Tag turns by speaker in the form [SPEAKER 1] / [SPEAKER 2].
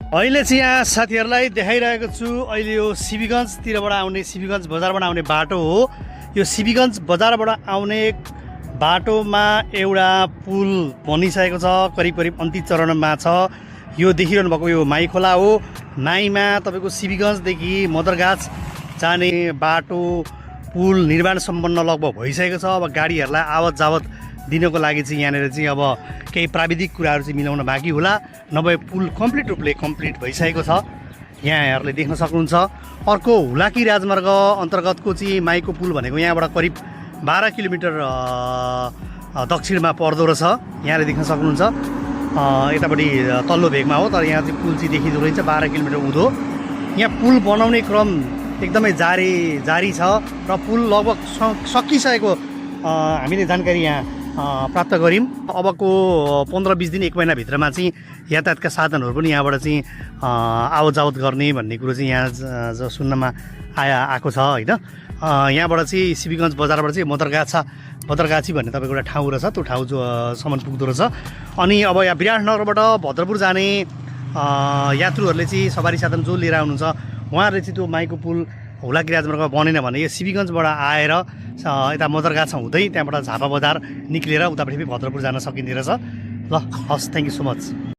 [SPEAKER 1] अहिले चाहिँ यहाँ साथीहरूलाई देखाइरहेको छु। अहिले यो सिबीगञ्जतिरबाट आउने, सिबीगञ्ज बजारबाट आउने बाटो हो। यो सिबीगञ्ज बजारबाट आउने बाटोमा एउटा पुल बनिसकेको छ, करिब करिब अन्तिम चरणमा छ। यो देखिरहनु भएको यो माई खोला हो। माईमा तपाईँको सिबीगञ्जदेखि मदरगाछ जाने बाटो पुल निर्माण सम्पन्न लगभग भइसकेको छ। अब गाडीहरूलाई आवत जावत दिनको लागि चाहिँ यहाँनिर चाहिँ अब केही प्राविधिक कुराहरू चाहिँ मिलाउन बाँकी होला, नभए पुल कम्प्लिट रूपले कम्प्लिट भइसकेको छ। यहाँहरूले देख्न सक्नुहुन्छ। अर्को हुलाकी राजमार्ग अन्तर्गतको चाहिँ माईको पुल भनेको यहाँबाट करिब 12 किलोमिटर दक्षिणमा पर्दो रहेछ। यहाँले देख्न सक्नुहुन्छ। यतापट्टि तल्लो भेगमा हो, तर यहाँ चाहिँ पुल चाहिँ देखिँदो रहेछ 12 किलोमिटर उँधो। यहाँ पुल बनाउने क्रम एकदमै जारी छ र पुल लगभग सकिसकेको हामीले जानकारी यहाँ प्राप्त गऱ्यौँ। अबको 15-20 दिन 1 महिनाभित्रमा चाहिँ यातायातका साधनहरू पनि यहाँबाट चाहिँ आवत जावत गर्ने भन्ने कुरो चाहिँ यहाँ सुन्नमा आएको छ होइन। यहाँबाट चाहिँ सिबीगञ्ज बजारबाट चाहिँ मदरगाछी भन्ने तपाईँको एउटा ठाउँ रहेछ, त्यो ठाउँ सम्म पुग्दो रहेछ। अनि अब यहाँ विराटनगरबाट भद्रपुर जाने यात्रुहरूले चाहिँ सवारी साधन जो लिएर आउनुहुन्छ उहाँहरूले चाहिँ त्यो माईको पुल हुलाकी राजमार्गमा बनेन भने यो सिबीगञ्जबाट आएर यता मदरगाछ हुँदै त्यहाँबाट झापा बजार निक्लेर उतापट्टि भद्रपुर जान सकिने रहेछ। ल हस्, थ्याङ्क यू सो मच।